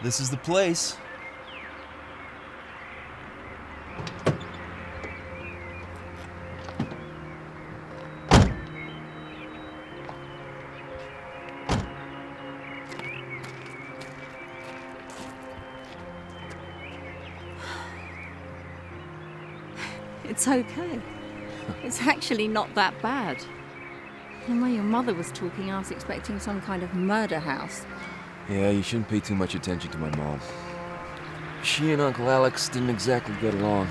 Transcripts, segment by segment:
This is the place. It's okay. It's actually not that bad. The way your mother was talking, I was expecting some kind of murder house. Yeah, you shouldn't pay too much attention to my mom. She and Uncle Alex didn't exactly get along.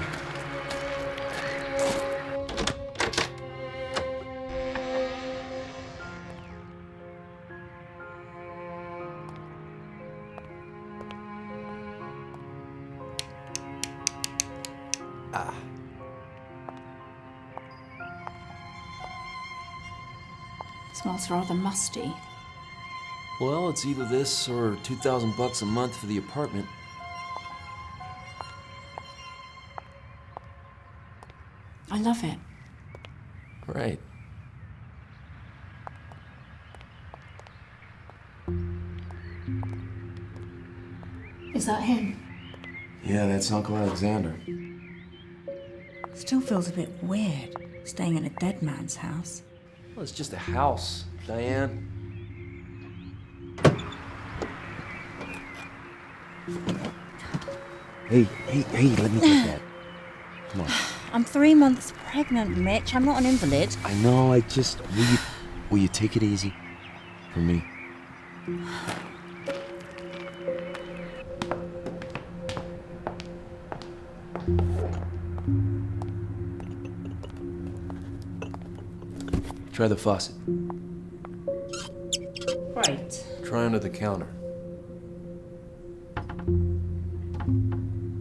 Smells rather musty. Well, it's either this or $2,000 a month for the apartment. I love it. Right. Is that him? Yeah, that's Uncle Alexander. Still feels a bit weird, staying in a dead man's house. Well, it's just a house, Diane. Hey, let me get that. Come on. I'm 3 months pregnant, Mitch. I'm not an invalid. I know, will you take it easy? For me. Try the faucet. Great. Try under the counter.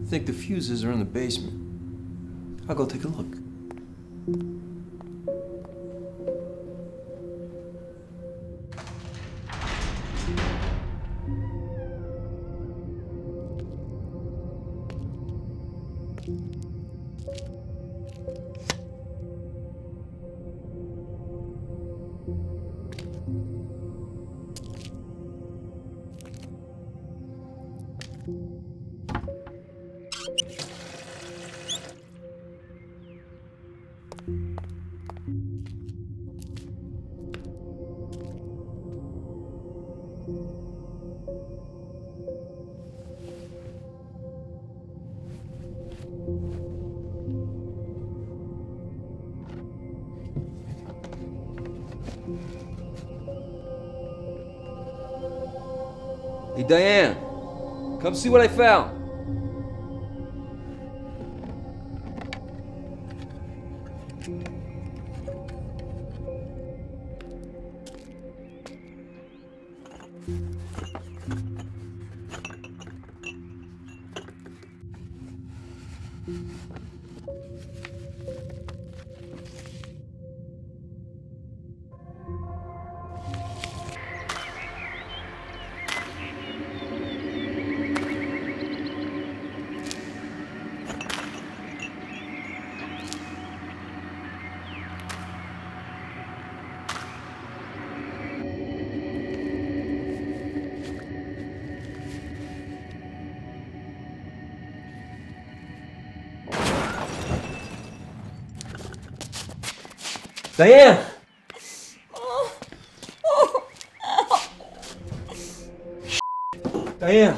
I think the fuses are in the basement. I'll go take a look. Hey, Diane, come see what I found. Diane! Diane!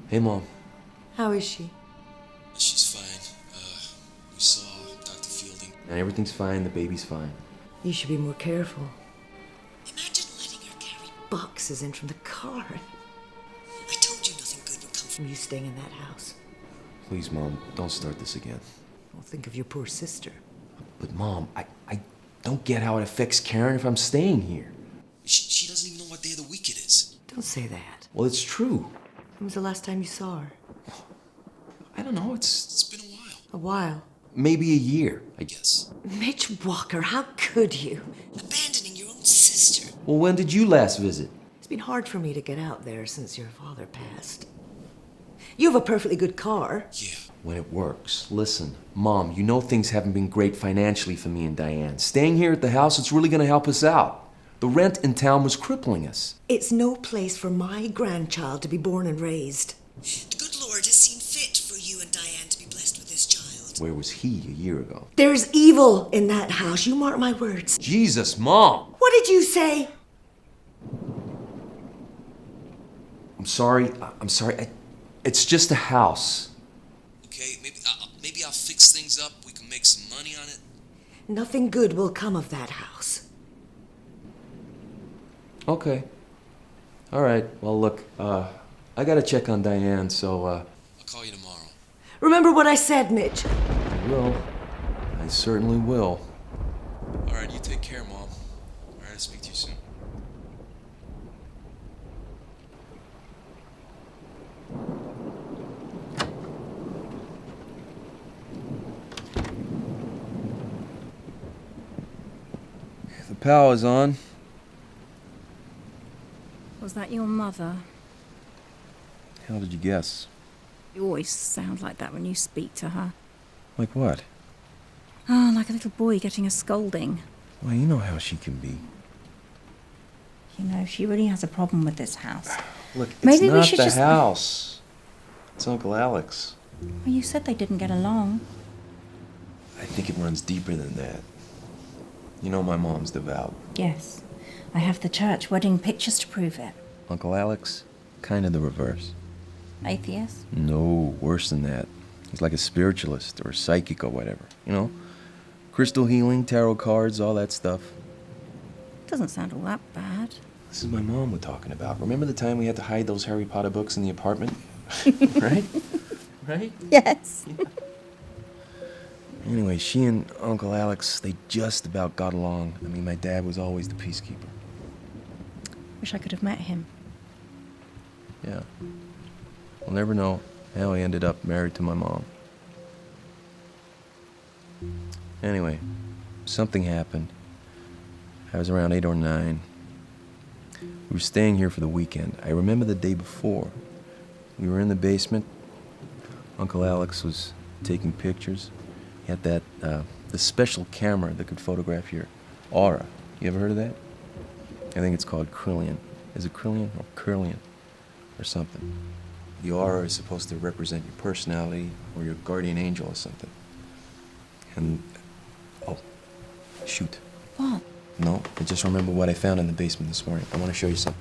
Hey, Mom. How is she? She's fine. We saw Dr. Fielding. And everything's fine, the baby's fine. You should be more careful. Imagine letting her carry boxes in from the car. I told from you staying in that house. Please, Mom, don't start this again. Well, think of your poor sister. But, Mom, I don't get how it affects Karen if I'm staying here. She doesn't even know what day of the week it is. Don't say that. Well, it's true. When was the last time you saw her? I don't know, It's been a while, A while. maybe a year. I guess. Mitch Walker, how could you? Abandoning your own sister. Well, when did you last visit? It's been hard for me to get out there since your father passed. You have a perfectly good car. Yeah. When it works. Listen, Mom, you know things haven't been great financially for me and Diane. Staying here at the house, it's really gonna help us out. The rent in town was crippling us. It's no place for my grandchild to be born and raised. The good Lord has seen fit for you and Diane to be blessed with this child. Where was he a year ago? There's evil in that house, you mark my words. Jesus, Mom! What did you say? I'm sorry. It's just a house. Okay, maybe I'll fix things up. We can make some money on it. Nothing good will come of that house. Okay. All right. Well, look, I gotta check on Diane, so, I'll call you tomorrow. Remember what I said, Mitch. I will. I certainly will. All right, you take care, Mom. All right, I'll speak to you soon. The power's on. Was that your mother? How did you guess? You always sound like that when you speak to her. Like what? Oh, like a little boy getting a scolding. Well, you know how she can be. You know, she really has a problem with this house. Look, it's Maybe we not should the just- house. It's Uncle Alex. Well, you said they didn't get along. I think it runs deeper than that. You know my mom's devout. Yes. I have the church wedding pictures to prove it. Uncle Alex, kind of the reverse. Atheist? No, worse than that. He's like a spiritualist or a psychic or whatever. You know? Crystal healing, tarot cards, all that stuff. Doesn't sound all that bad. This is my mom we're talking about. Remember the time we had to hide those Harry Potter books in the apartment? Right? Right? Yes. Anyway, she and Uncle Alex, they just about got along. I mean, my dad was always the peacekeeper. Wish I could have met him. Yeah. We'll never know how he ended up married to my mom. Anyway, something happened. I was around 8 or 9. We were staying here for the weekend. I remember the day before. We were in the basement. Uncle Alex was taking pictures. He had that, the special camera that could photograph your aura. You ever heard of that? I think it's called Krillian. Is it Krillian or Curlian or something? The aura is supposed to represent your personality or your guardian angel or something. And, oh, shoot. What? No, I just remember what I found in the basement this morning. I want to show you something.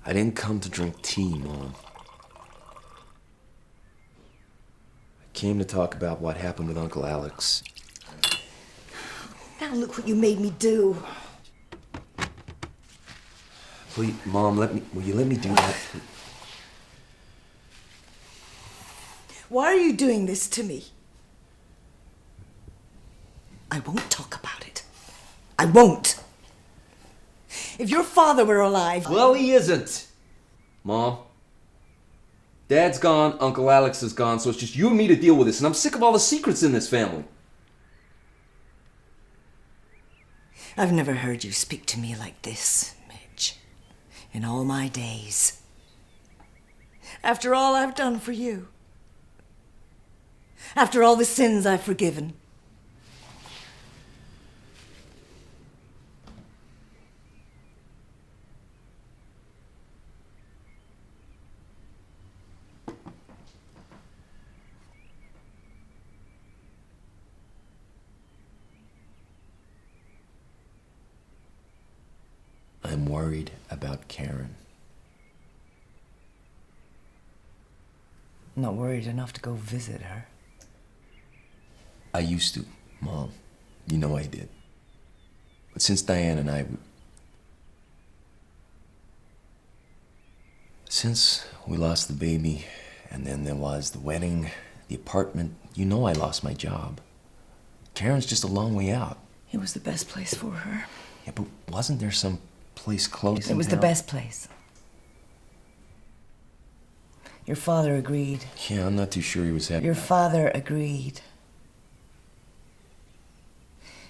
I didn't come to drink tea, Mom. I came to talk about what happened with Uncle Alex. Now look what you made me do. Please, Mom, will you let me do that? Why are you doing this to me? I won't talk about it. I won't. If your father were alive... Well, he isn't. Mom. Dad's gone, Uncle Alex is gone, so it's just you and me to deal with this, and I'm sick of all the secrets in this family. I've never heard you speak to me like this, Midge, in all my days. After all I've done for you. After all the sins I've forgiven. I'm worried about Karen. I'm not worried enough to go visit her. I used to, Mom. You know I did. But since Diane and I... Since we lost the baby, and then there was the wedding, the apartment, you know I lost my job. Karen's just a long way out. It was the best place for her. Yeah, but wasn't there some place close? It was the best place. Your father agreed. Yeah, I'm not too sure he was happy. Your father agreed.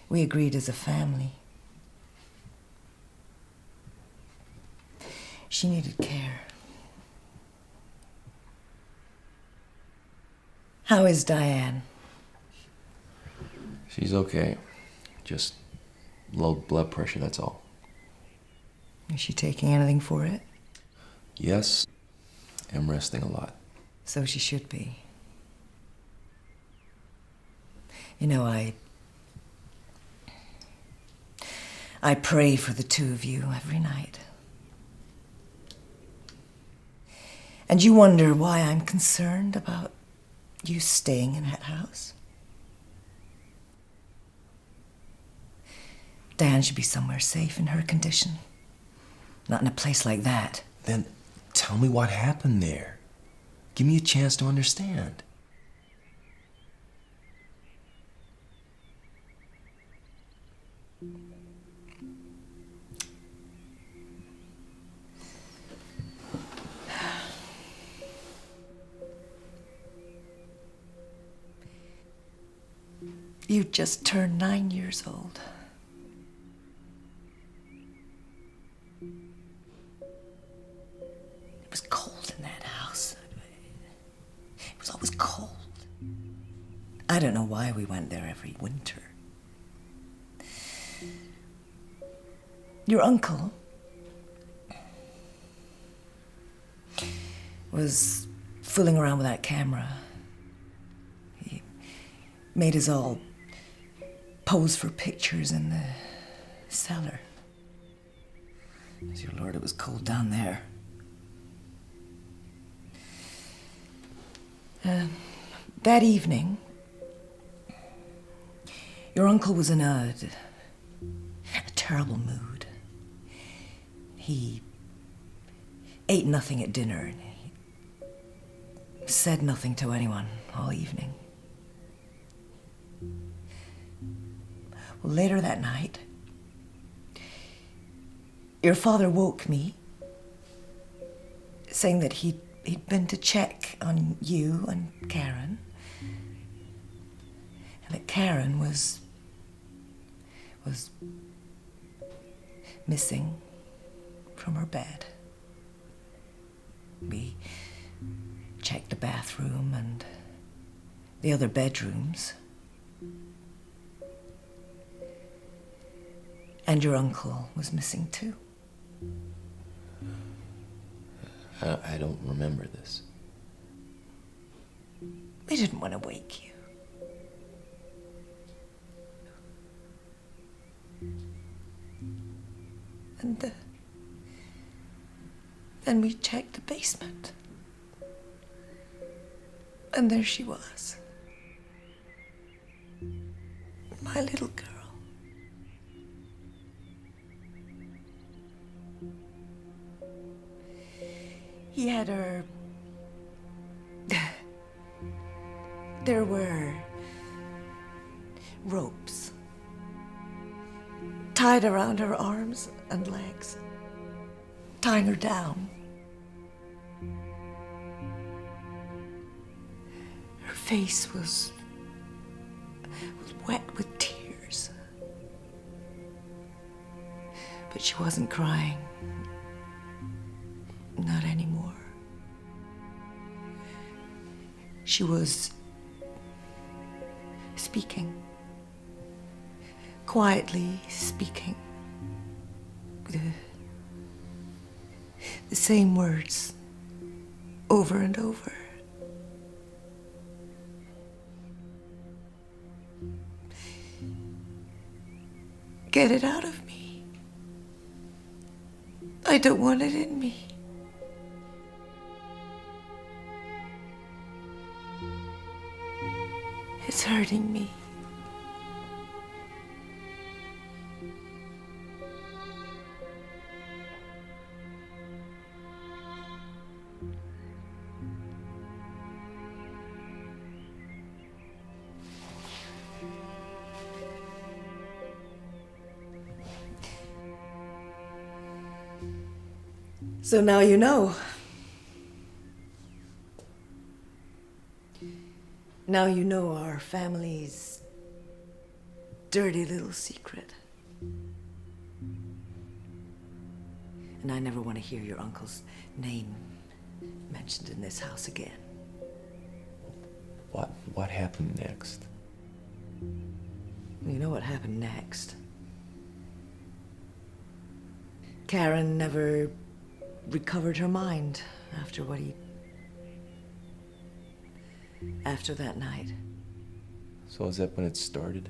We agreed as a family. She needed care. How is Diane? She's okay. Just low blood pressure, that's all. Is she taking anything for it? Yes, I'm resting a lot. So she should be. You know, I pray for the two of you every night. And you wonder why I'm concerned about you staying in that house? Diane should be somewhere safe in her condition. Not in a place like that. Then tell me what happened there. Give me a chance to understand. You just turned 9 years old. It was cold in that house. It was always cold. I don't know why we went there every winter. Your uncle was fooling around with that camera. He made us all pose for pictures in the cellar. Dear Lord, it was cold down there. That evening, your uncle was in a terrible mood. He ate nothing at dinner and he said nothing to anyone all evening. Well, later that night, your father woke me, saying that he'd been to check on you and Karen, and that Karen was missing from her bed. We checked the bathroom and the other bedrooms. And your uncle was missing too. I don't remember this. We didn't want to wake you. And the And we checked the basement. And there she was. My little girl. He had her... There were ropes tied around her arms and legs, tying her down. Her face was wet with tears. But she wasn't crying. Not anymore. She was speaking. Quietly speaking. The same words over and over. Get it out of me. I don't want it in me. It's hurting me. So now you know. Now you know our family's dirty little secret. And I never want to hear your uncle's name mentioned in this house again. What happened next? You know what happened next. Karen never recovered her mind after after that night. So is that when it started?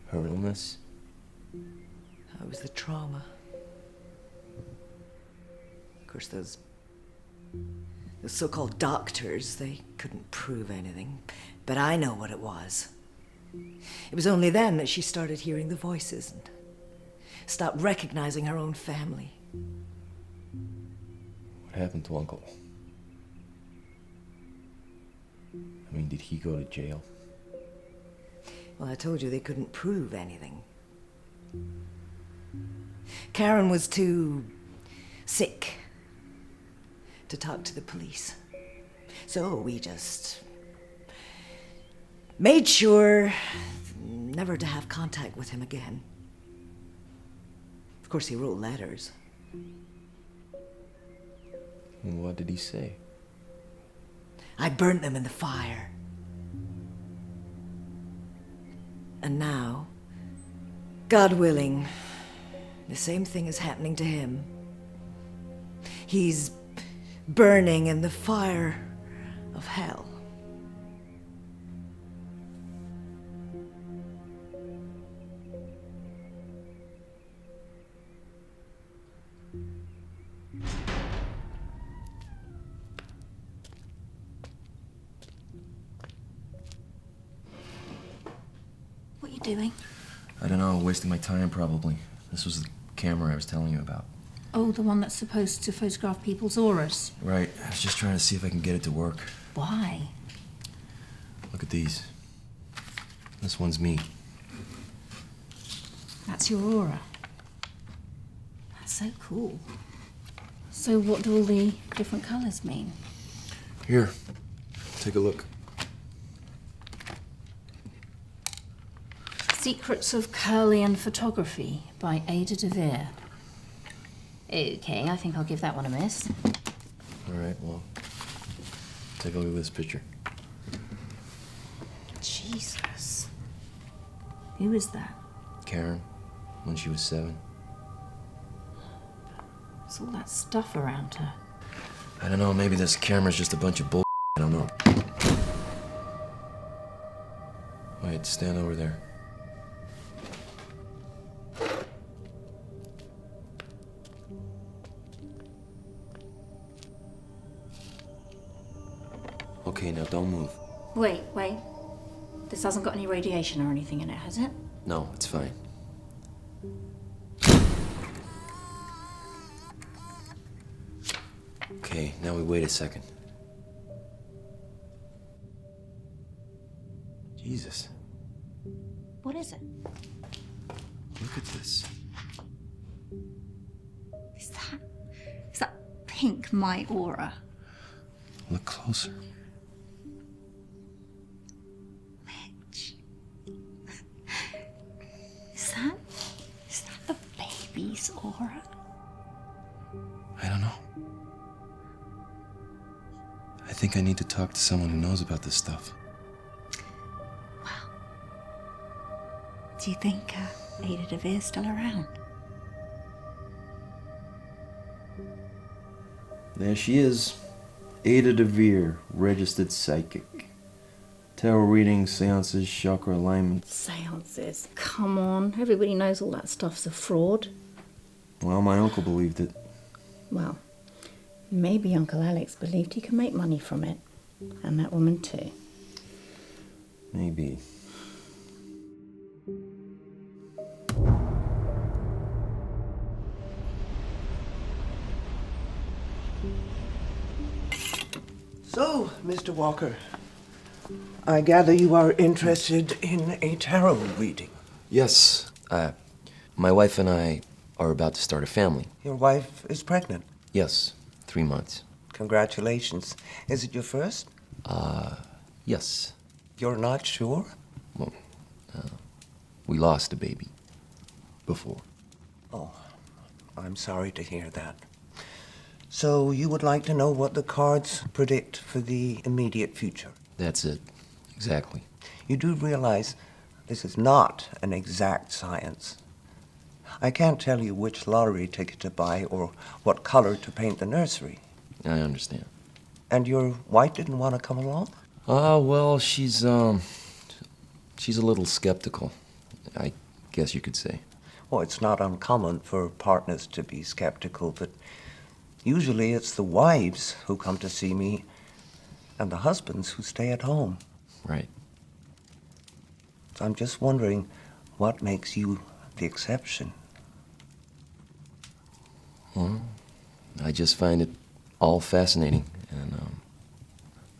Her illness? It was the trauma. Of course, those so-called doctors, they couldn't prove anything. But I know what it was. It was only then that she started hearing the voices and stopped recognizing her own family. What happened to Uncle? I mean, did he go to jail? Well, I told you they couldn't prove anything. Karen was too sick to talk to the police. So we just made sure never to have contact with him again. Of course, he wrote letters. And what did he say? I burnt them in the fire. And now, God willing, the same thing is happening to him. He's burning in the fire of hell. What are you doing? I don't know, wasting my time probably. This was the camera I was telling you about. Oh, the one that's supposed to photograph people's auras. Right, I was just trying to see if I can get it to work. Why? Look at these. This one's me. That's your aura. That's so cool. So what do all the different colours mean? Here, take a look. Secrets of Curlian Photography by Ada DeVere. Okay, I think I'll give that one a miss. All right, well, take a look at this picture. Jesus. Who is that? Karen, when she was 7. There's all that stuff around her. I don't know, maybe this camera's just a bunch of bull. I don't know. Wait, stand over there. Okay, now don't move. Wait. This hasn't got any radiation or anything in it, has it? No, it's fine. Okay, now we wait a second. Jesus, What is it? look at this. Is that pink my aura? Look closer. Mitch. Is that the baby's aura? I don't know. I think I need to talk to someone who knows about this stuff. Do you think Ada DeVere's still around? There she is. Ada DeVere, registered psychic. Tarot readings, seances, chakra alignment. Seances. Come on. Everybody knows all that stuff's a fraud. Well, my uncle believed it. Well, maybe Uncle Alex believed he could make money from it. And that woman too. Maybe. So, Mr. Walker, I gather you are interested in a tarot reading. Yes, my wife and I are about to start a family. Your wife is pregnant. Yes, 3 months. Congratulations. Is it your first? Yes. You're not sure? Well, we lost a baby before. Oh, I'm sorry to hear that. So you would like to know what the cards predict for the immediate future? That's it. Exactly. You do realize this is not an exact science. I can't tell you which lottery ticket to buy or what color to paint the nursery. I understand. And your wife didn't want to come along? Well, she's a little skeptical, I guess you could say. Well, it's not uncommon for partners to be skeptical, but usually it's the wives who come to see me and the husbands who stay at home. Right. So I'm just wondering what makes you the exception. Well, I just find it all fascinating. And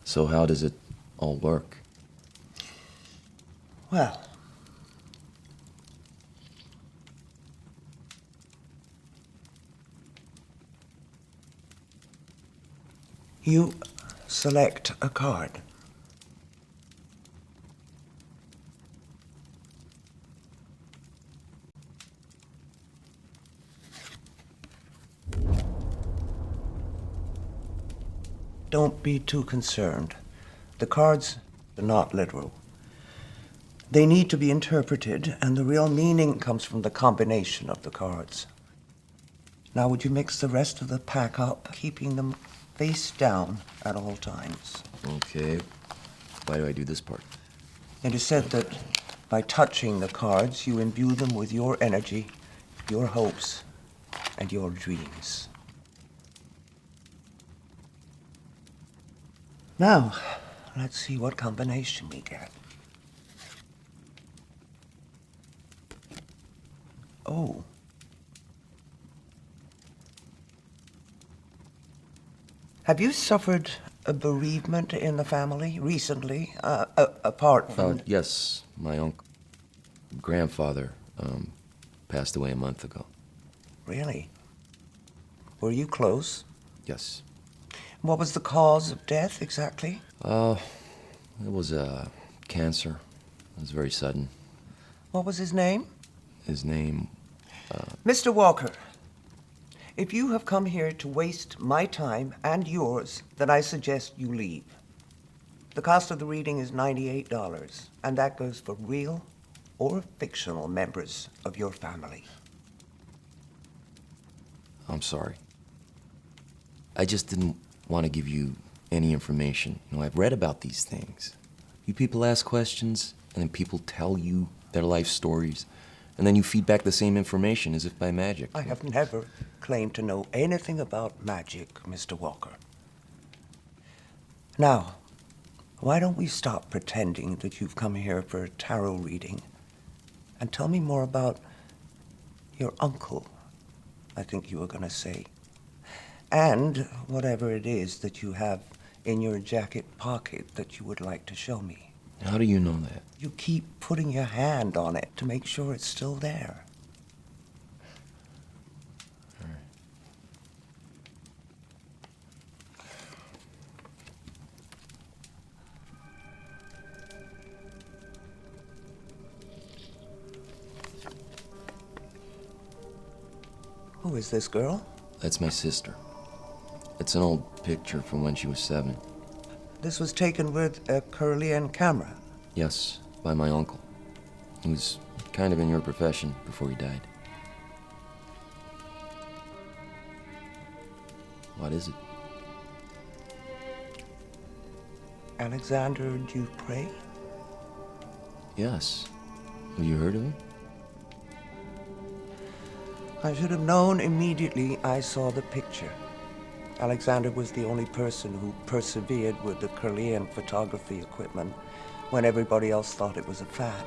so how does it all work? Well, you select a card. Don't be too concerned. The cards are not literal. They need to be interpreted, and the real meaning comes from the combination of the cards. Now, would you mix the rest of the pack up, keeping them face down at all times? Okay. Why do I do this part? It is said that by touching the cards, you imbue them with your energy, your hopes, and your dreams. Now, let's see what combination we get. Oh. Have you suffered a bereavement in the family recently, apart from... Yes, my grandfather passed away a month ago. Really? Were you close? Yes. What was the cause of death exactly? It was cancer. It was very sudden. What was his name? His name... Mr. Walker, if you have come here to waste my time and yours, then I suggest you leave. The cost of the reading is $98, and that goes for real or fictional members of your family. I'm sorry. I just didn't want to give you any information. You know, I've read about these things. You people ask questions, and then people tell you their life stories, and then you feed back the same information as if by magic. I have never claimed to know anything about magic, Mr. Walker. Now, Why don't we stop pretending that you've come here for a tarot reading and tell me more about your uncle, I think you were going to say, and whatever it is that you have in your jacket pocket that you would like to show me. How do you know that? You keep putting your hand on it to make sure it's still there. All right. Who is this girl? That's my sister. It's an old picture from when she was 7. This was taken with a Kirlian camera. Yes, by my uncle. He was kind of in your profession before he died. What is it? Alexander Dupre? Yes. Have you heard of him? I should have known immediately I saw the picture. Alexander was the only person who persevered with the Kirlian photography equipment when everybody else thought it was a fad.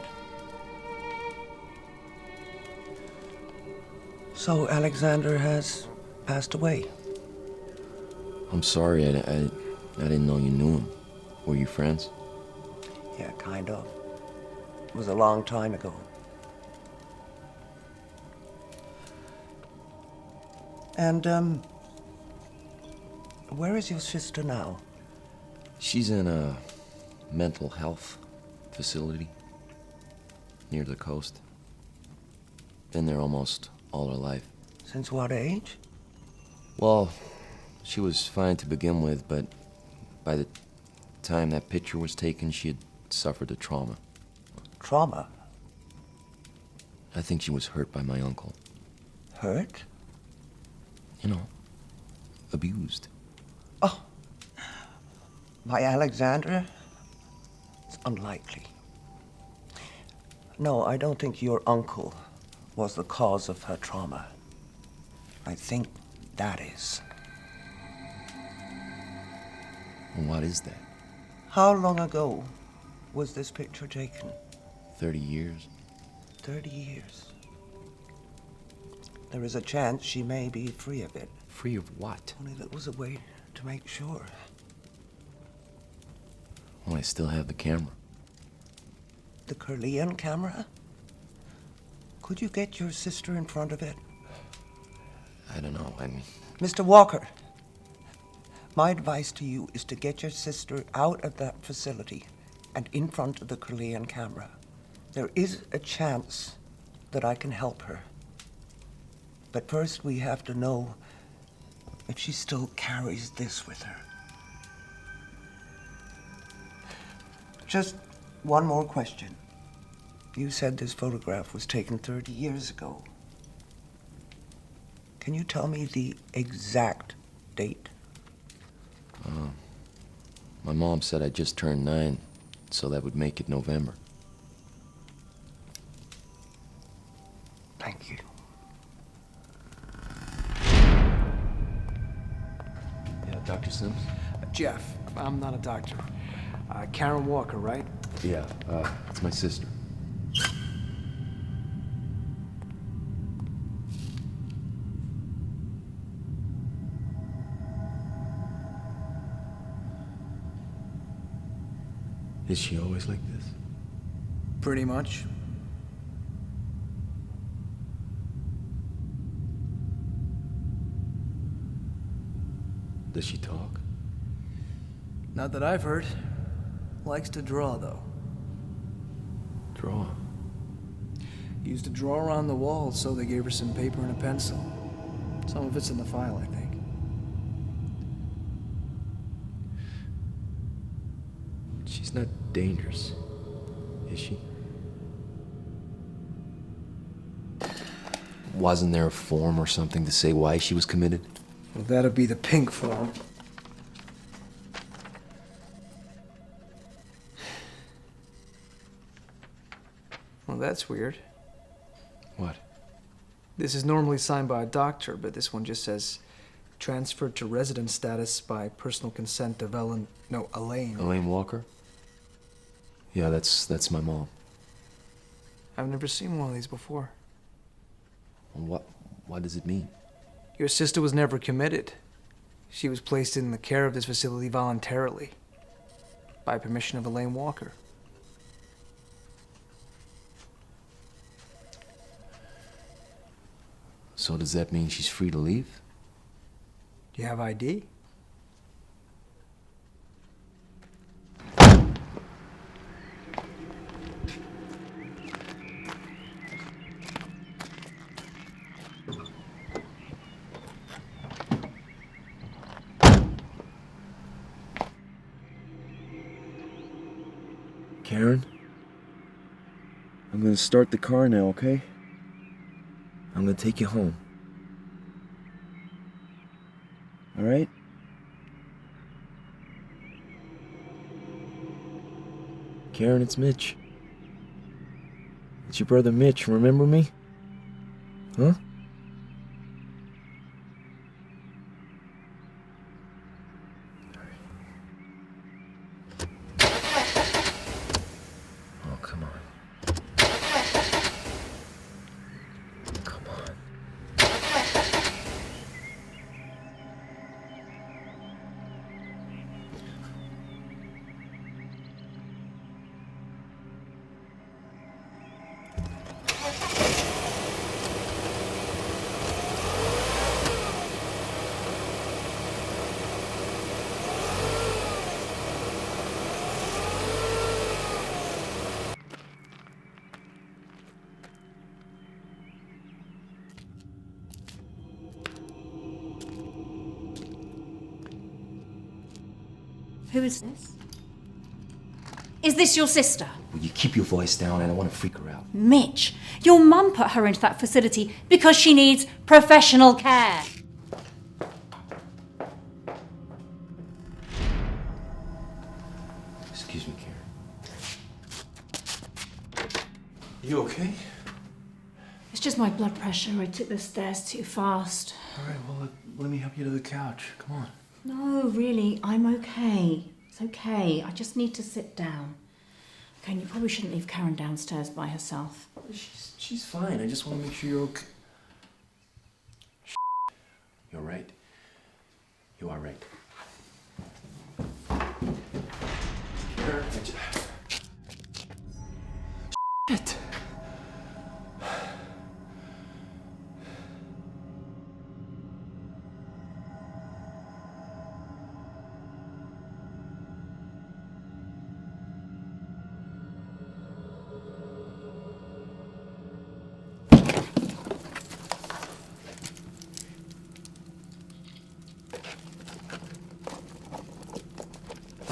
So Alexander has passed away. I'm sorry, I didn't know you knew him. Were you friends? Yeah, kind of. It was a long time ago. And, where is your sister now? She's in a mental health facility near the coast. Been there almost all her life. Since what age? Well, she was fine to begin with, but by the time that picture was taken, she had suffered a trauma. Trauma? I think she was hurt by my uncle. Hurt? You know, abused. Oh, by Alexander? It's unlikely. No, I don't think your uncle was the cause of her trauma. I think that is. And what is that? How long ago was this picture taken? 30 years? 30 years. There is a chance she may be free of it. Free of what? Only that was a way to make sure. Well, I still have the camera. The Kirlian camera? Could you get your sister in front of it? I don't know, I mean... Mr. Walker, my advice to you is to get your sister out of that facility and in front of the Kirlian camera. There is a chance that I can help her. But first we have to know if she still carries this with her. Just one more question. You said this photograph was taken 30 years ago. Can you tell me the exact date? My mom said I just turned 9, so that would make it November. Thank you. Yeah, Dr. Sims? Jeff, I'm not a doctor. Karen Walker, right? Yeah, it's my sister. Is she always like this? Pretty much. Does she talk? Not that I've heard. Likes to draw, though. Draw? Used to draw around the wall, so they gave her some paper and a pencil. Some of it's in the file, I think. She's not dangerous, is she? Wasn't there a form or something to say why she was committed? Well, that'd be the pink form. Well, that's weird. What? This is normally signed by a doctor, but this one just says transferred to resident status by personal consent of Elaine. Elaine Walker? Yeah, that's my mom. I've never seen one of these before. What does it mean? Your sister was never committed. She was placed in the care of this facility voluntarily, by permission of Elaine Walker. So does that mean she's free to leave? Do you have ID? Karen? I'm gonna start the car now, okay? I'm gonna take you home. Alright? Karen, it's Mitch. It's your brother Mitch, remember me? Huh? Oh, come on. Come on. Who is this? Is this your sister? Will you keep your voice down? I don't want to freak her out. Mitch, your mum put her into that facility because she needs professional care. Excuse me, Karen. You okay? It's just my blood pressure. I took the stairs too fast. All right, well, let me help you to the couch. Come on. No, really, I'm okay. It's okay. I just need to sit down. Okay, and you probably shouldn't leave Karen downstairs by herself. She's fine. I just want to make sure you're okay. You're right. You are right. Karen, Shit.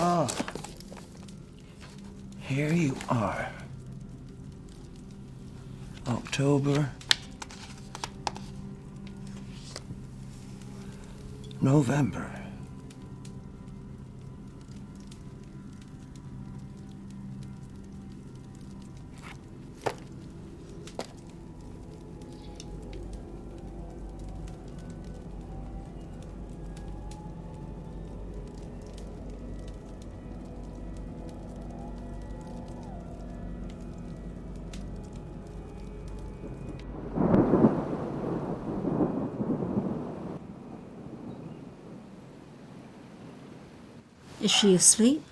Ah, here you are. October, November. Is she asleep?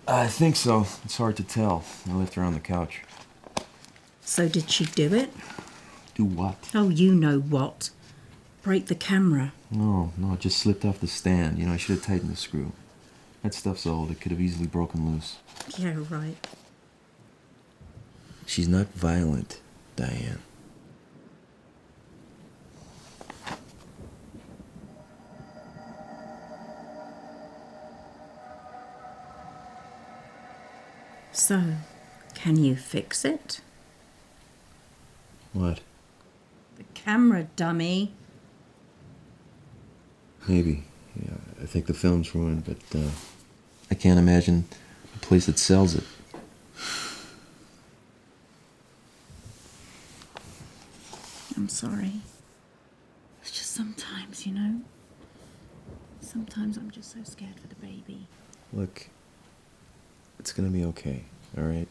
I think so. It's hard to tell. I left her on the couch. So did she do it? Do what? Oh, you know what. Break the camera. No, it just slipped off the stand. You know, I should have tightened the screw. That stuff's old. It could have easily broken loose. Yeah, right. She's not violent, Diane. So, can you fix it? What? The camera, dummy. Maybe. Yeah, I think the film's ruined, but I can't imagine a place that sells it. I'm sorry. It's just sometimes, you know. Sometimes I'm just so scared for the baby. Look, It's gonna be okay, all right?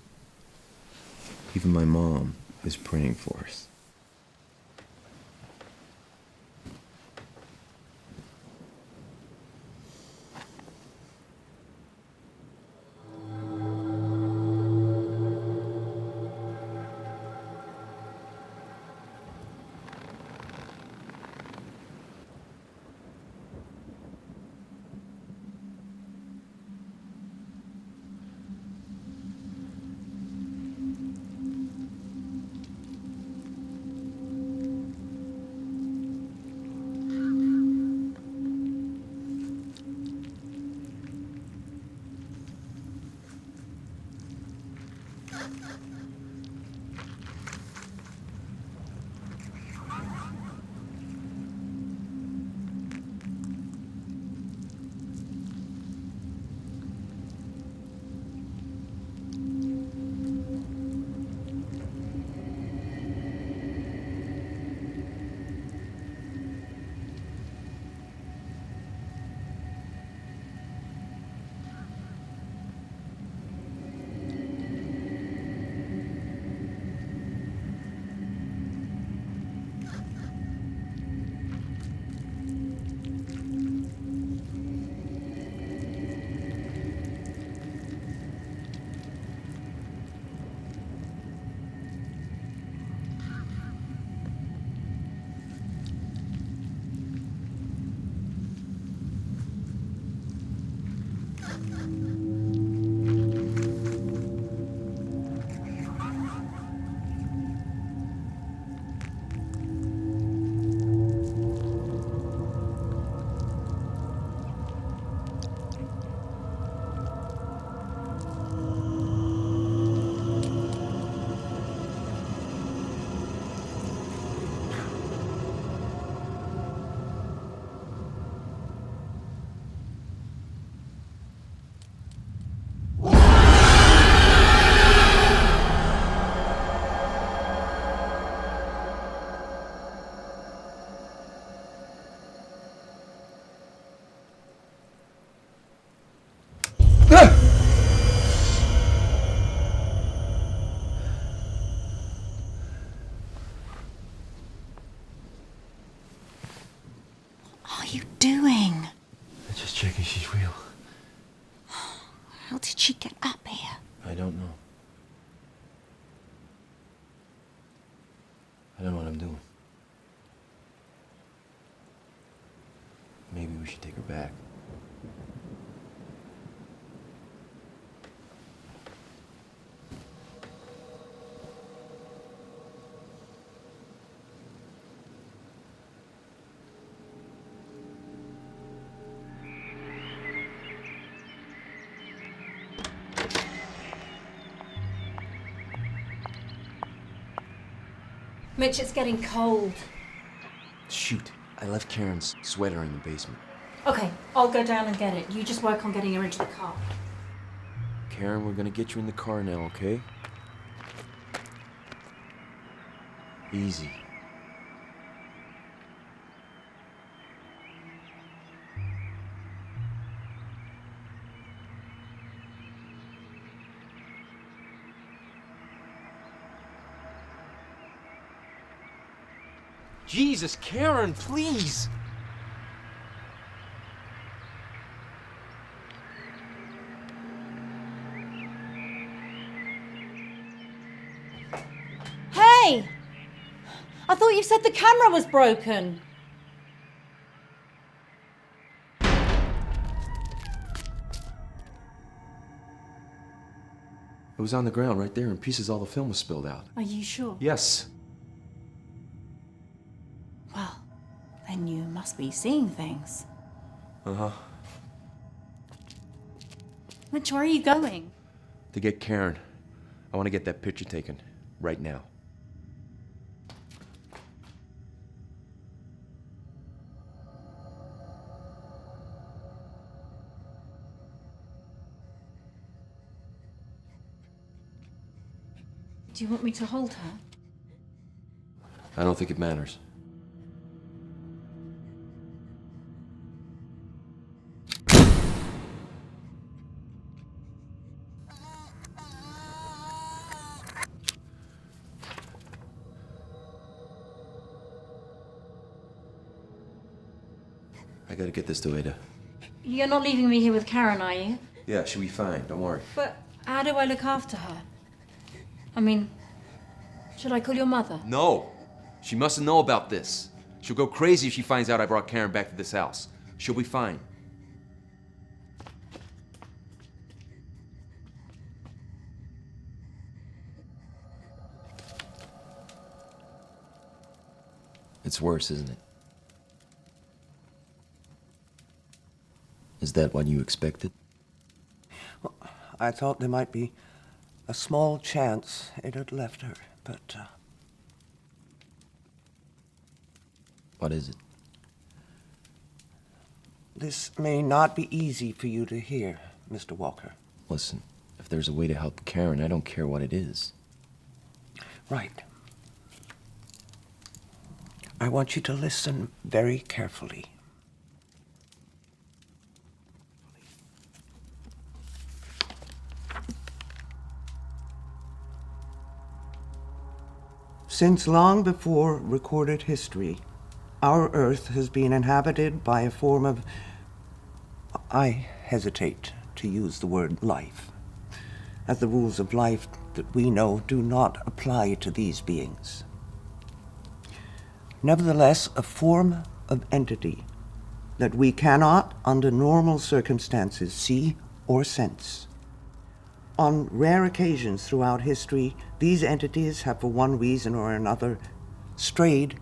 Even my mom is praying for us. What are you doing? I'm just checking she's real. How did she get up here? I don't know. I don't know what I'm doing. Maybe we should take her back. Mitch, it's getting cold. Shoot, I left Karen's sweater in the basement. Okay, I'll go down and get it. You just work on getting her into the car. Karen, we're gonna get you in the car now, okay? Easy. Jesus, Karen, please! Hey! I thought you said the camera was broken. It was on the ground right there in pieces. All the film was spilled out. Are you sure? Yes. Well, then you must be seeing things. Uh-huh. Mitch, where are you going? To get Karen. I want to get that picture taken. Right now. Do you want me to hold her? I don't think it matters. I gotta get this to Ada. You're not leaving me here with Karen, are you? Yeah, she'll be fine. Don't worry. But how do I look after her? I mean, should I call your mother? No. She mustn't know about this. She'll go crazy if she finds out I brought Karen back to this house. She'll be fine. It's worse, isn't it? Is that what you expected? Well, I thought there might be a small chance it had left her, but... What is it? This may not be easy for you to hear, Mr. Walker. Listen, if there's a way to help Karen, I don't care what it is. Right. I want you to listen very carefully. Since long before recorded history, our Earth has been inhabited by a form of... I hesitate to use the word life, as the rules of life that we know do not apply to these beings. Nevertheless, a form of entity that we cannot, under normal circumstances, see or sense. On rare occasions throughout history, these entities have, for one reason or another, strayed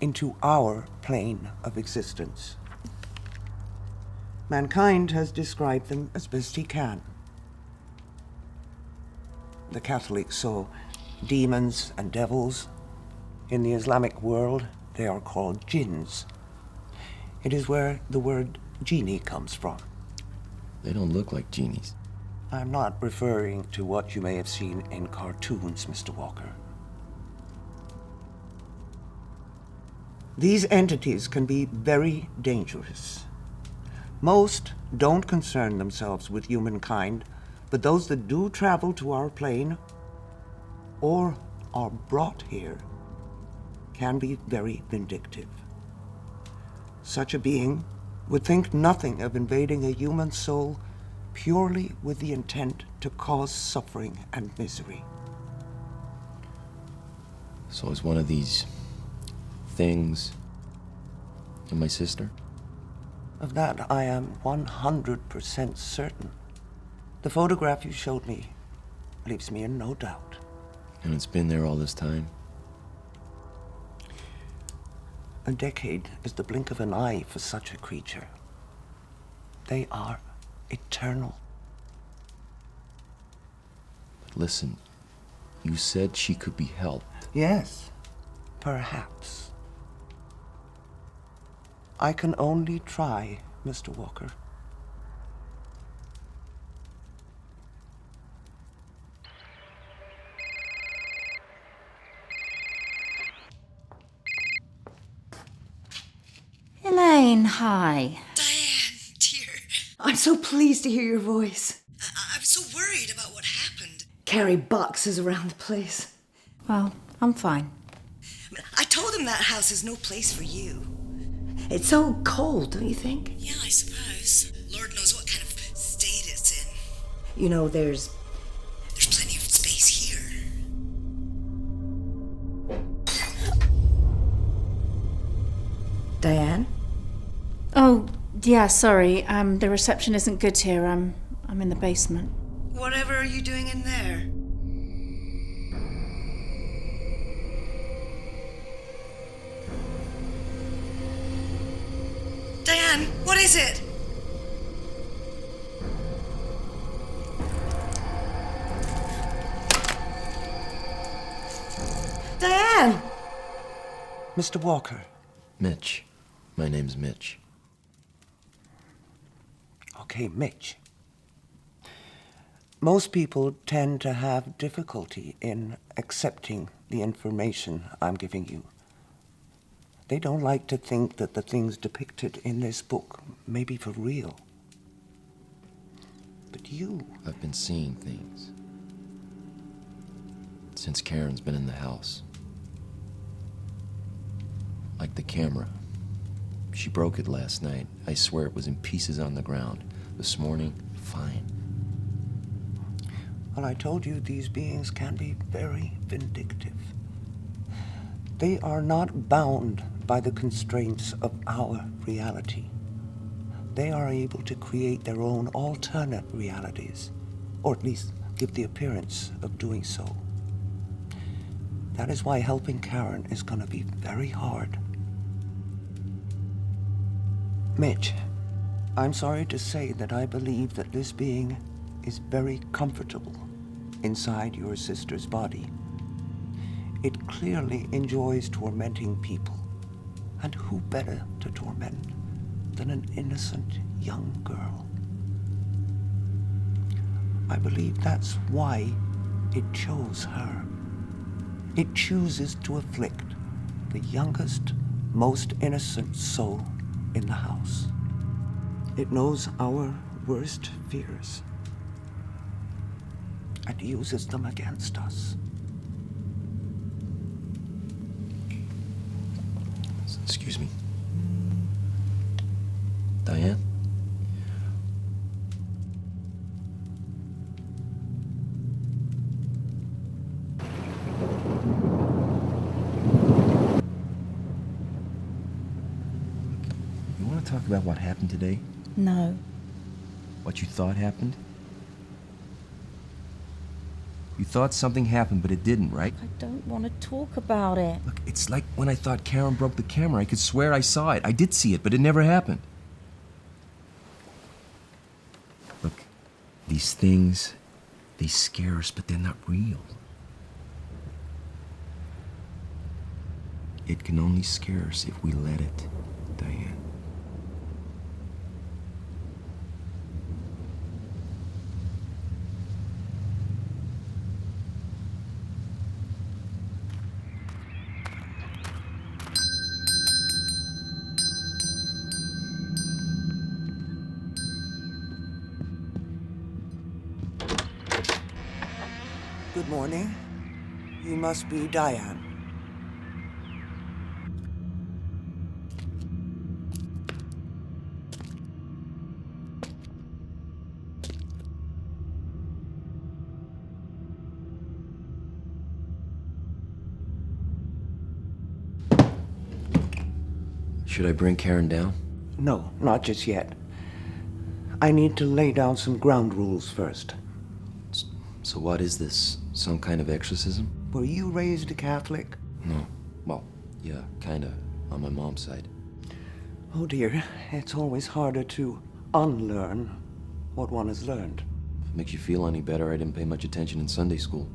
into our plane of existence. Mankind has described them as best he can. The Catholics saw demons and devils. In the Islamic world, they are called jinns. It is where the word genie comes from. They don't look like genies. I'm not referring to what you may have seen in cartoons, Mr. Walker. These entities can be very dangerous. Most don't concern themselves with humankind, but those that do travel to our plane or are brought here can be very vindictive. Such a being would think nothing of invading a human soul purely with the intent to cause suffering and misery. So is one of these things and my sister? Of that I am 100% certain. The photograph you showed me leaves me in no doubt. And it's been there all this time? A decade is the blink of an eye for such a creature. They are eternal. But listen, you said she could be helped. Yes, perhaps. I can only try, Mr. Walker. Elaine, hi. Diane, dear. I'm so pleased to hear your voice. I'm so worried about what happened. Carry boxes around the place. Well, I'm fine. I told him that house is no place for you. It's so cold, don't you think? Yeah, I suppose. Lord knows what kind of state it's in. You know, there's plenty of space here. Diane? Oh, yeah, sorry. The reception isn't good here. I'm in the basement. Whatever are you doing in there? Diane, what is it? Diane! Mr. Walker. Mitch. My name's Mitch. Okay, Mitch. Most people tend to have difficulty in accepting the information I'm giving you. They don't like to think that the things depicted in this book may be for real. But you... I've been seeing things since Karen's been in the house. Like the camera She broke it last night. I swear it was in pieces on the ground. This morning, fine. Well, I told you these beings can be very vindictive. They are not bound by the constraints of our reality. They are able to create their own alternate realities, or at least give the appearance of doing so. That is why helping Karen is going to be very hard. Mitch, I'm sorry to say that I believe that this being is very comfortable inside your sister's body. It clearly enjoys tormenting people. And who better to torment than an innocent young girl? I believe that's why it chose her. It chooses to afflict the youngest, most innocent soul in the house. It knows our worst fears and uses them against us. Excuse me. Diane? You want to talk about what happened today? No. What you thought happened? You thought something happened, but it didn't, right? I don't want to talk about it. Look, it's like when I thought Karen broke the camera. I could swear I saw it. I did see it, but it never happened. Look, these things, they scare us, but they're not real. It can only scare us if we let it, Diane. Good morning. You must be Diane. Should I bring Karen down? No, not just yet. I need to lay down some ground rules first. So what is this? Some kind of exorcism? Were you raised a Catholic? No. Well, yeah, kinda, on my mom's side. Oh dear, it's always harder to unlearn what one has learned. If it makes you feel any better, I didn't pay much attention in Sunday school.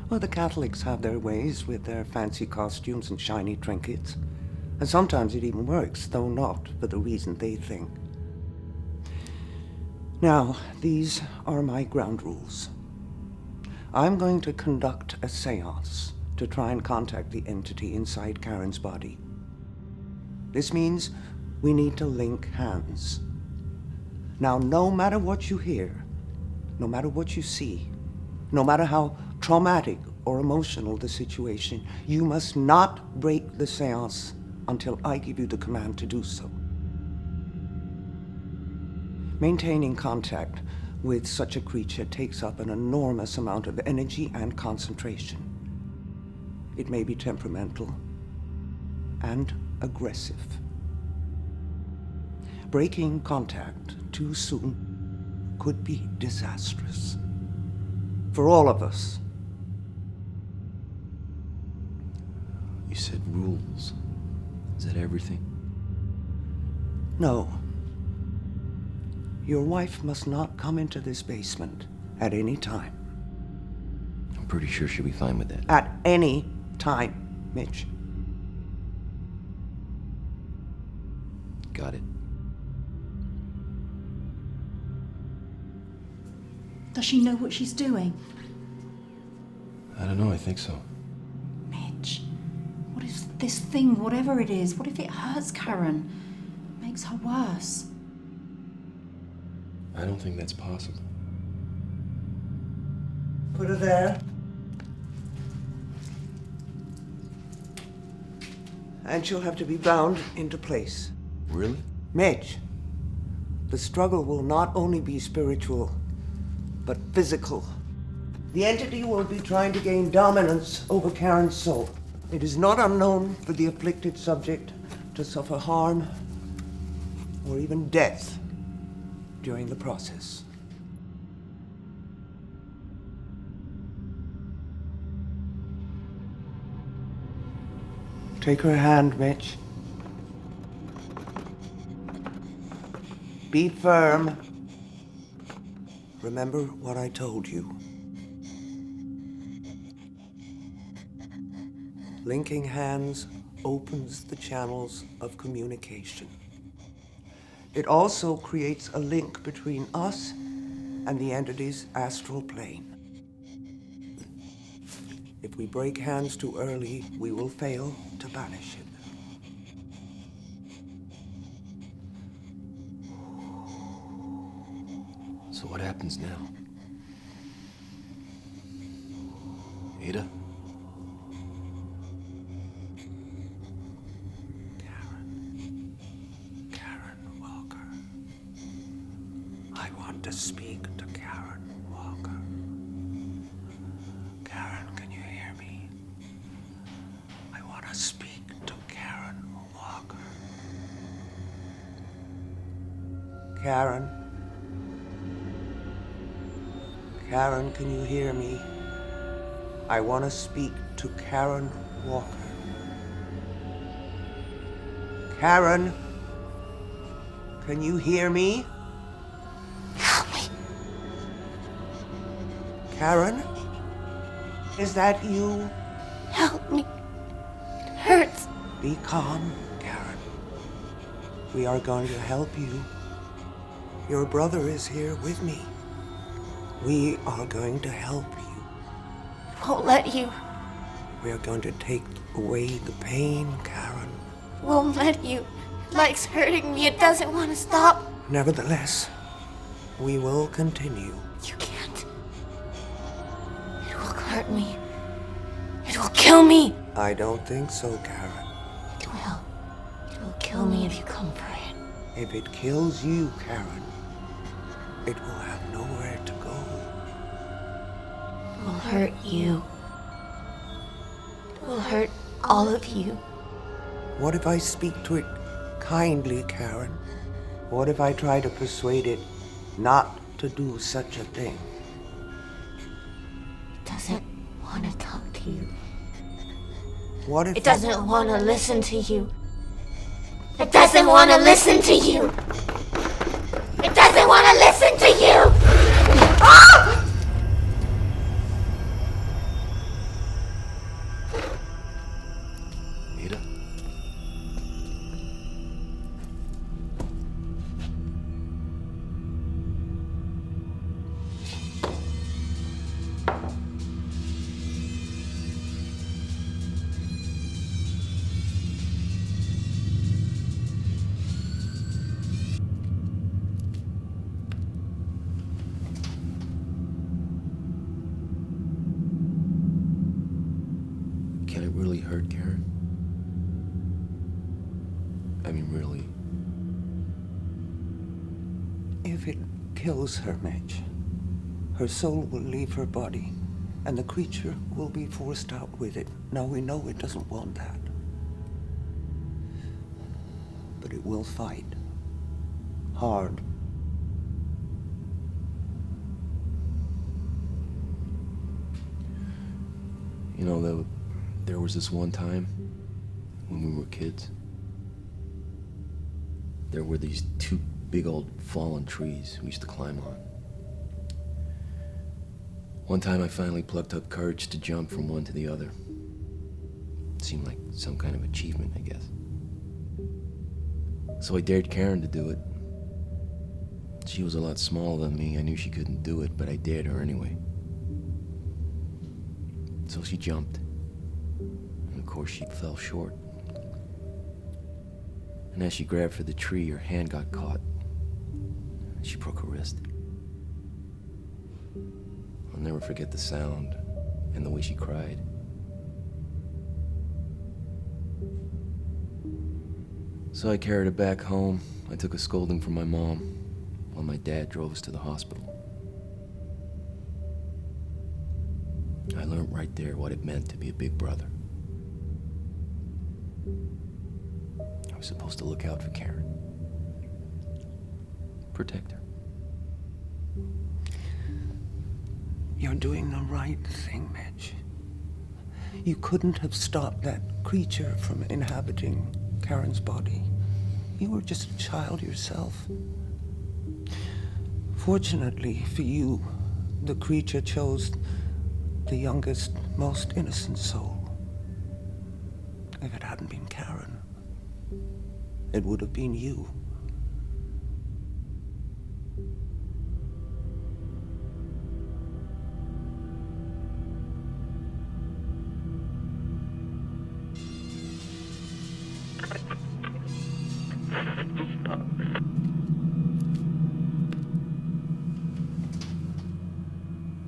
Well, the Catholics have their ways with their fancy costumes and shiny trinkets. And sometimes it even works, though not for the reason they think. Now, these are my ground rules. I'm going to conduct a seance to try and contact the entity inside Karen's body. This means we need to link hands. Now, no matter what you hear, no matter what you see, no matter how traumatic or emotional the situation, you must not break the seance until I give you the command to do so. Maintaining contact with such a creature takes up an enormous amount of energy and concentration. It may be temperamental and aggressive. Breaking contact too soon could be disastrous for all of us. You said rules. Is that everything? No. Your wife must not come into this basement at any time. I'm pretty sure she'll be fine with that. At any time, Mitch. Got it. Does she know what she's doing? I don't know, I think so. Mitch, what if this thing, whatever it is, what if it hurts Karen? Makes her worse? I don't think that's possible. Put her there. And she'll have to be bound into place. Really? Mitch, the struggle will not only be spiritual, but physical. The entity will be trying to gain dominance over Karen's soul. It is not unknown for the afflicted subject to suffer harm or even death during the process. Take her hand, Mitch. Be firm. Remember what I told you. Linking hands opens the channels of communication. It also creates a link between us and the entity's astral plane. If we break hands too early, we will fail to banish it. So what happens now? Ada? Karen Walker. I want to speak to Karen Walker. Karen, can you hear me? I want to speak to Karen Walker. Karen? Karen, can you hear me? I want to speak to Karen Walker. Karen? Can you hear me? Help me. Karen? Is that you? Help me. It hurts. Be calm, Karen. We are going to help you. Your brother is here with me. We are going to help you. Won't let you. We are going to take away the pain, Karen. Won't let you. Leg's hurting me. It doesn't want to stop. Nevertheless, we will continue. You can't. It will hurt me. It will kill me. I don't think so, Karen. It will. It will kill me if you come for it. If it kills you, Karen, it will have nowhere to go. It will hurt you. It will hurt all of you. What if I speak to it kindly, Karen? What if I try to persuade it not to do such a thing? It doesn't want to talk to you. What if It doesn't want to listen to you. It doesn't want to listen to you. It doesn't want to listen to you. Ah! Ada? Can it really hurt Karen? I mean, really. If it kills her, Mitch, her soul will leave her body, and the creature will be forced out with it. Now, we know it doesn't want that. But it will fight. Hard. You know, there was this one time when we were kids. There were these two big old fallen trees we used to climb on. One time I finally plucked up courage to jump from one to the other. It seemed like some kind of achievement, I guess. So I dared Karen to do it. She was a lot smaller than me. I knew she couldn't do it, but I dared her anyway. So she jumped. And of course she fell short. And as she grabbed for the tree, her hand got caught. She broke her wrist. I'll never forget the sound and the way she cried. So I carried her back home. I took a scolding from my mom while my dad drove us to the hospital. I learned right there what it meant to be a big brother. I was supposed to look out for Karen. Protect her. You're doing the right thing, Mitch. You couldn't have stopped that creature from inhabiting Karen's body. You were just a child yourself. Fortunately for you, the creature chose the youngest, most innocent soul. If it hadn't been Karen, it would have been you.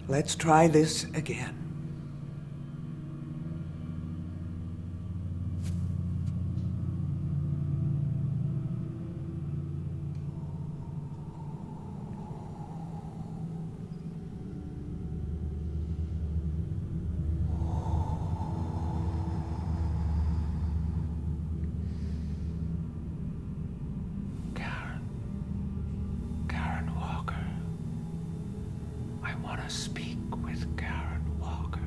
Let's try this again. Karen Walker. I want to speak with Karen Walker.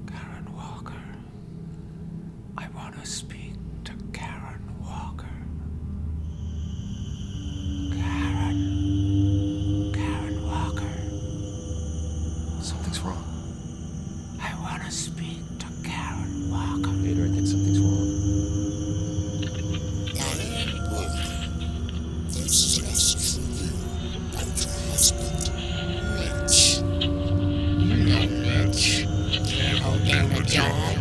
Karen Walker. I want to speak to Karen Walker. Karen Walker. Something's wrong. I want to speak to Karen Walker. Peter, I think something's wrong. Karen Walker, this is a message from you about your husband, Mitch. You know Mitch. Can't get a job.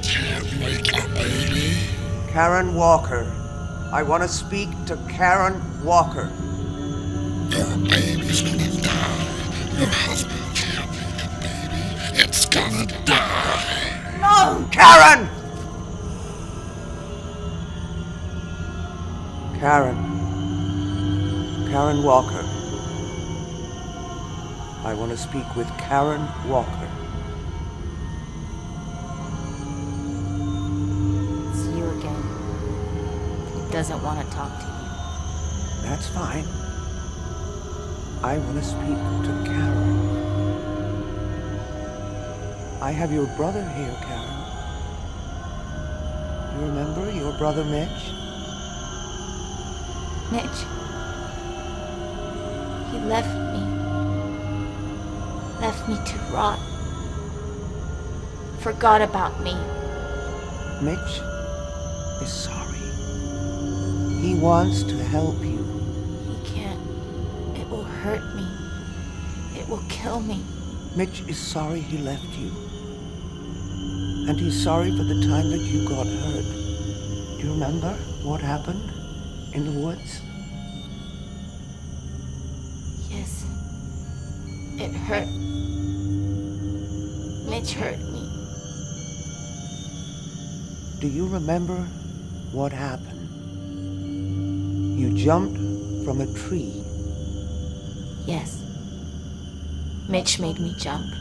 Can't make a baby. Karen Walker. I want to speak to Karen Walker. Your baby's gonna die. Your husband can't make a baby. It's gonna die. No! Karen! Karen Walker. I want to speak with Karen Walker. It's you again. He doesn't want to talk to you. That's fine. I want to speak to Karen. I have your brother here, Karen. You remember your brother Mitch? Mitch. He left me. Left me to rot. Forgot about me. Mitch is sorry. He wants to help you. He can't. It will hurt me. It will kill me. Mitch is sorry he left you. And he's sorry for the time that you got hurt. Do you remember what happened in the woods? Yes. It hurt. Mitch hurt me. Do you remember what happened? You jumped from a tree. Yes. Mitch made me jump.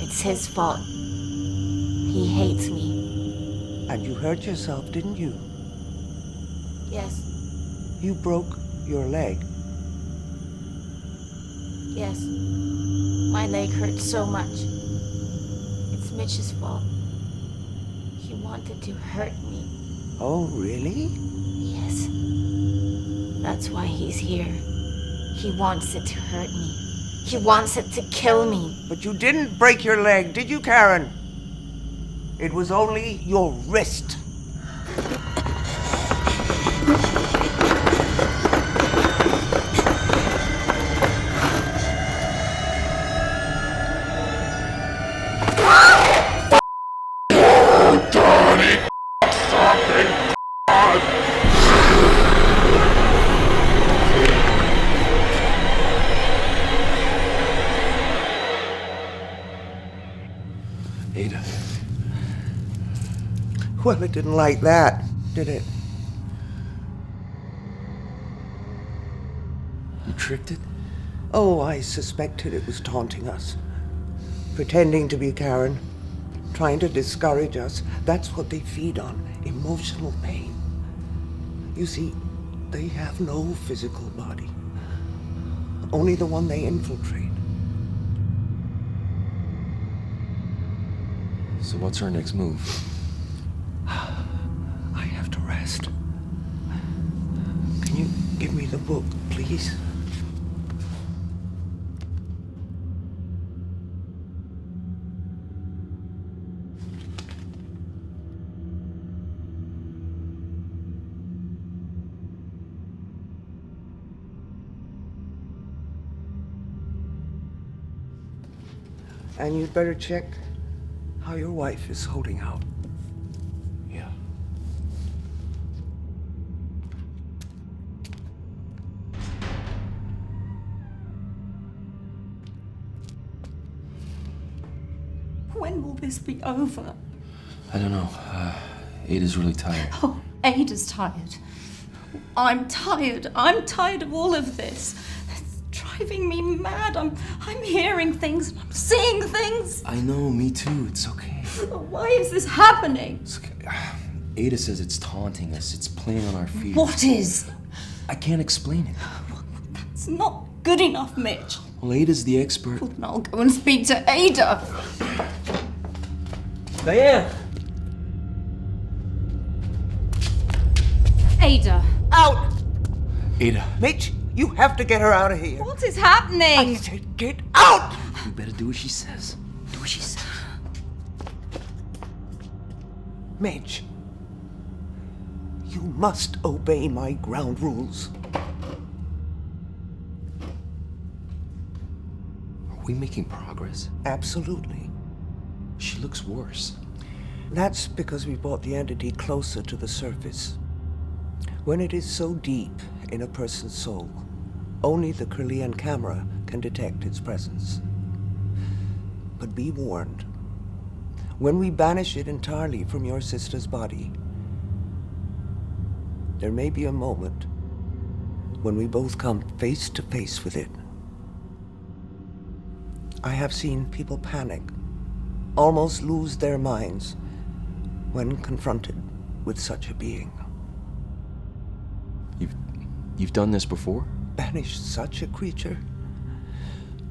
It's his fault. He hates me. And you hurt yourself, didn't you? Yes. You broke your leg. Yes. My leg hurts so much. It's Mitch's fault. He wanted to hurt me. Oh, really? Yes. That's why he's here. He wants it to hurt me. He wants it to kill me. But you didn't break your leg, did you, Karen? It was only your wrist. Ada. Well, it didn't like that. Did it? You tricked it? Oh, I suspected it was taunting us. Pretending to be Karen. Trying to discourage us. That's what they feed on. Emotional pain. You see, they have no physical body. Only the one they infiltrate. So what's our next move? I have to rest. Can you give me the book, please? And you'd better check how your wife is holding out. Yeah. When will this be over? I don't know. Ada's really tired. Oh, Ada's tired. I'm tired. I'm tired of all of this. It's driving me mad. I'm hearing things. I'm seeing things. I know, me too. It's okay. Why is this happening? It's okay. Ada says it's taunting us. It's playing on our fears. What is? I can't explain it. It's not good enough, Mitch. Well, Ada's the expert. Well, then I'll go and speak to Ada. Diane! Ada. Out! Ada. Mitch, you have to get her out of here. What is happening? I said get out! You better do what she says. Do what she says. Mitch, you must obey my ground rules. Are we making progress? Absolutely. She looks worse. That's because we brought the entity closer to the surface. When it is so deep in a person's soul, only the Kirlian camera can detect its presence. But be warned, when we banish it entirely from your sister's body, there may be a moment when we both come face to face with it. I have seen people panic, almost lose their minds when confronted with such a being. You've done this before? Banished such a creature?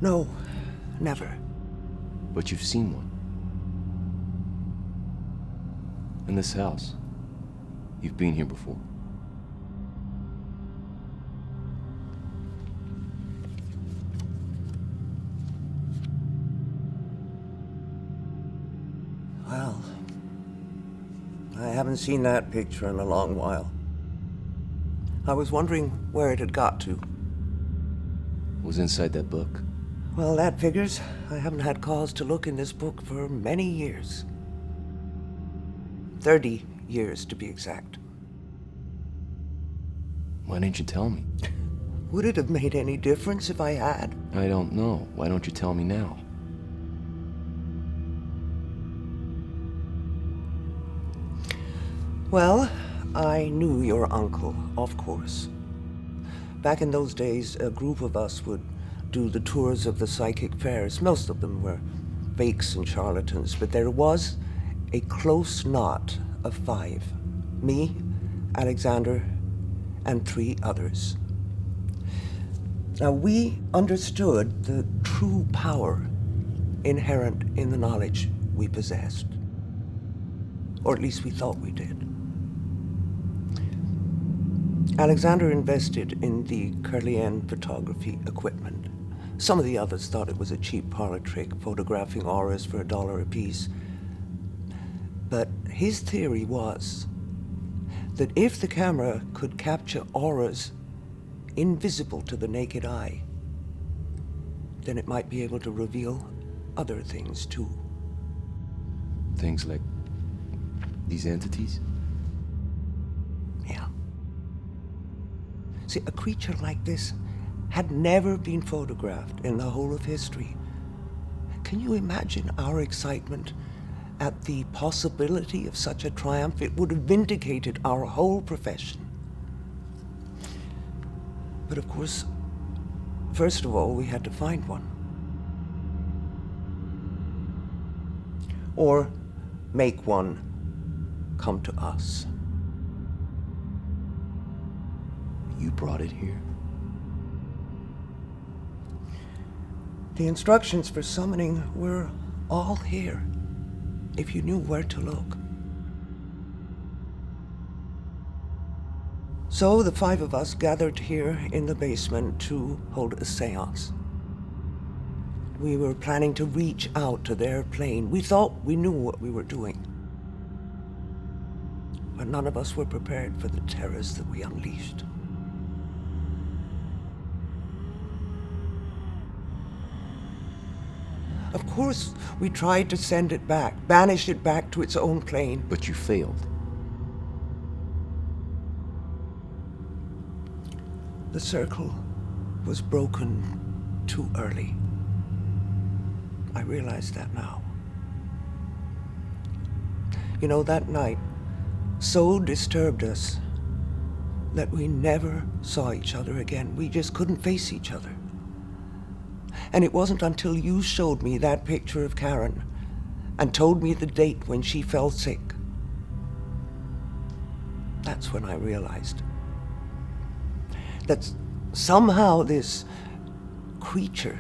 No, never. But you've seen one. In this house. You've been here before. Well, I haven't seen that picture in a long while. I was wondering where it had got to. It was inside that book. Well, that figures. I haven't had cause to look in this book for many years. 30 years, to be exact. Why didn't you tell me? Would it have made any difference if I had? I don't know. Why don't you tell me now? Well, I knew your uncle, of course. Back in those days, a group of us would do the tours of the psychic fairs. Most of them were fakes and charlatans, but there was a close knot of 5. Me, Alexander, and 3 others. Now, we understood the true power inherent in the knowledge we possessed. Or at least we thought we did. Alexander invested in the Kirlian photography equipment. Some of the others thought it was a cheap parlor trick, photographing auras for $1 apiece. But his theory was that if the camera could capture auras invisible to the naked eye, then it might be able to reveal other things too. Things like these entities? Yeah. See, a creature like this had never been photographed in the whole of history. Can you imagine our excitement at the possibility of such a triumph, it would have vindicated our whole profession. But of course, first of all, we had to find one. Or make one come to us. You brought it here. The instructions for summoning were all here, if you knew where to look. So the 5 of us gathered here in the basement to hold a seance. We were planning to reach out to their plane. We thought we knew what we were doing. But none of us were prepared for the terrors that we unleashed. Of course, we tried to send it back, banish it back to its own plane. But you failed. The circle was broken too early. I realize that now. You know, that night so disturbed us that we never saw each other again. We just couldn't face each other. And it wasn't until you showed me that picture of Karen and told me the date when she fell sick. That's when I realized that somehow this creature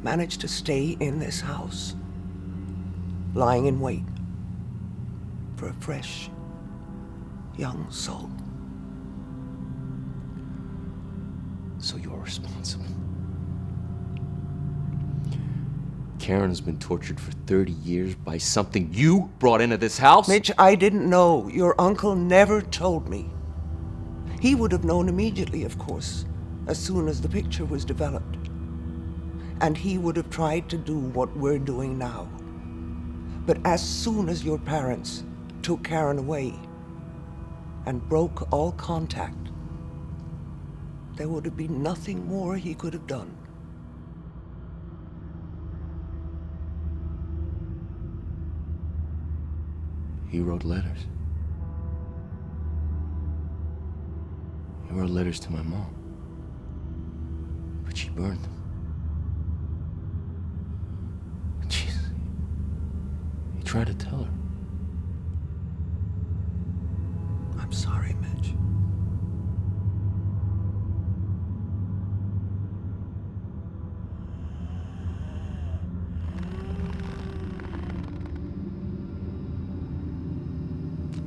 managed to stay in this house, lying in wait for a fresh, young soul. So you're responsible. Karen has been tortured for 30 years by something you brought into this house? Mitch, I didn't know. Your uncle never told me. He would have known immediately, of course, as soon as the picture was developed. And he would have tried to do what we're doing now. But as soon as your parents took Karen away and broke all contact, there would have been nothing more he could have done. He wrote letters. He wrote letters to my mom. But she burned them. Jesus. He tried to tell her. I'm sorry, Mitch.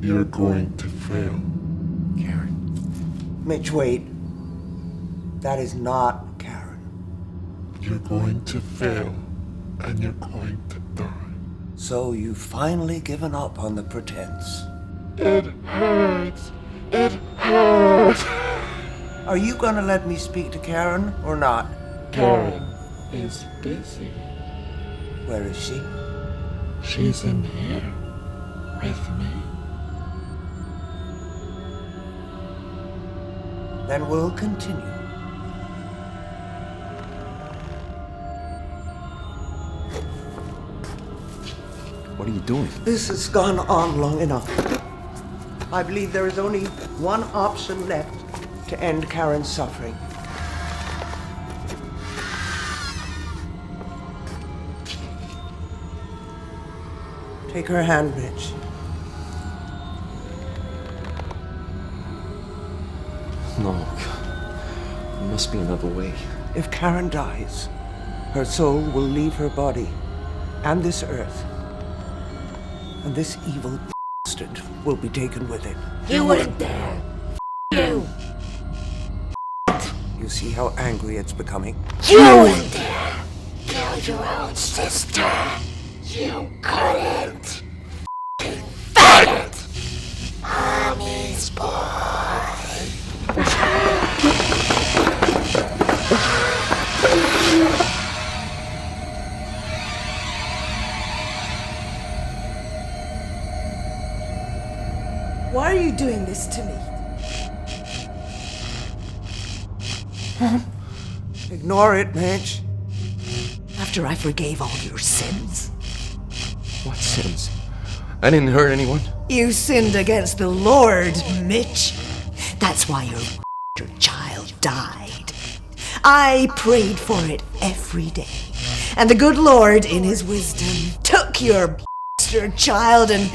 You're going to fail. Karen. Mitch, wait. That is not Karen. You're going to fail, and you're going to die. So you've finally given up on the pretense. It hurts. It hurts. Are you gonna let me speak to Karen or not? Karen is busy. Where is she? She's in here with me. Then we'll continue. What are you doing? This has gone on long enough. I believe there is only one option left to end Karen's suffering. Take her hand, Mitch. No, there must be another way. If Karen dies, her soul will leave her body and this earth. And this evil bastard will be taken with it. You wouldn't dare. You. You see how angry it's becoming? You wouldn't dare. Kill your own sister. You couldn't. Faggot. Mommy's boy. Why are you doing this to me? Ignore it, Mitch. After I forgave all your sins? What sins? I didn't hurt anyone. You sinned against the Lord, Mitch. That's why your child died. I prayed for it every day. And the good Lord, in his wisdom, took your child and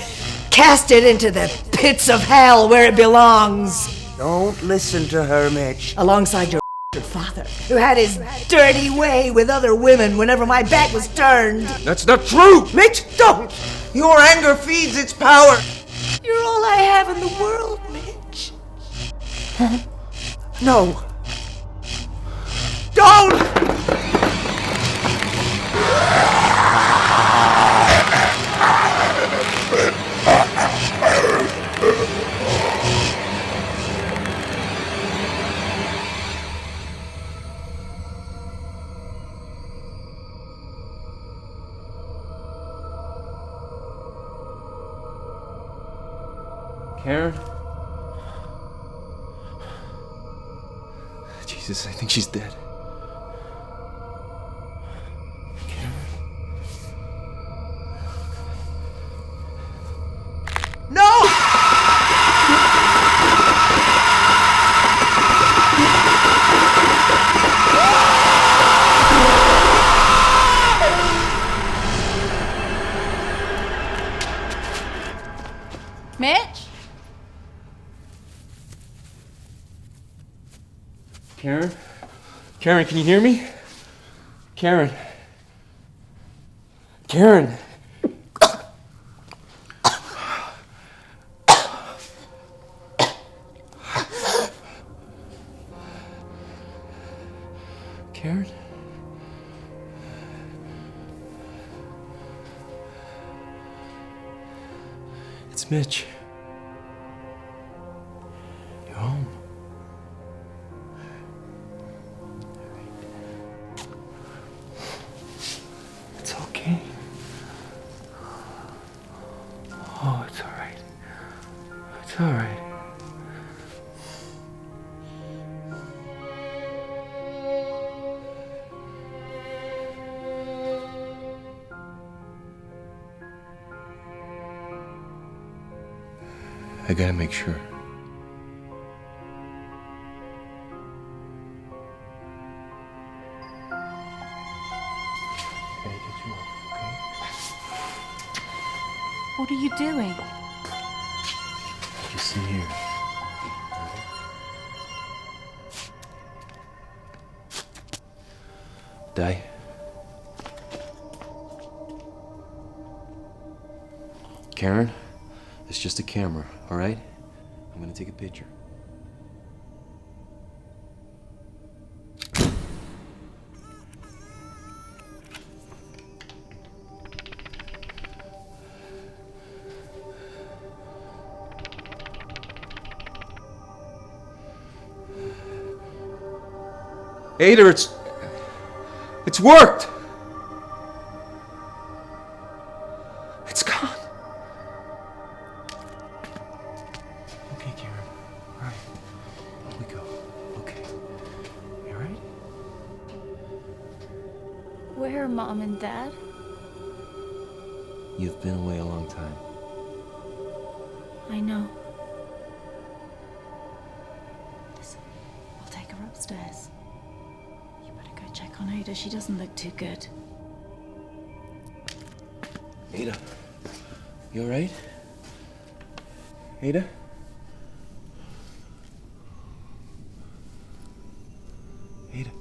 cast it into the pits of hell where it belongs. Don't listen to her, Mitch. Alongside your father, who had his dirty way with other women whenever my back was turned. That's not true! Mitch, don't! Your anger feeds its power. You're all I have in the world, Mitch. No. Don't! Karen? Jesus, I think she's dead. No! Mitch? Karen? Karen, can you hear me? Karen? Karen? Karen? It's Mitch. You're home. It's okay. Oh, it's all right. It's all right. I gotta make sure. Gotta get you up, okay? What are you doing? Just sit here. Die. Karen, it's just a camera, all right? I'm gonna take a picture. Ada, it's worked! It's gone. Okay, Karen. All right. Here we go. Okay. You all right? Where are Mom and Dad? You've been away a long time. I know. Listen, I'll take her upstairs. You better go check on Ada. She doesn't look too good. Ada, you all right? Ada? Ada?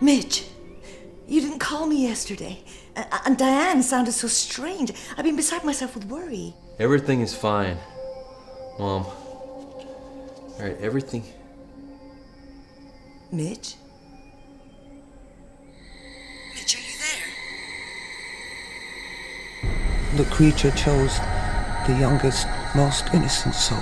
Mitch, you didn't call me yesterday. And Diane sounded so strange. I've been beside myself with worry. Everything is fine, Mom. All right, everything. Mitch? Mitch, are you there? The creature chose the youngest, most innocent soul.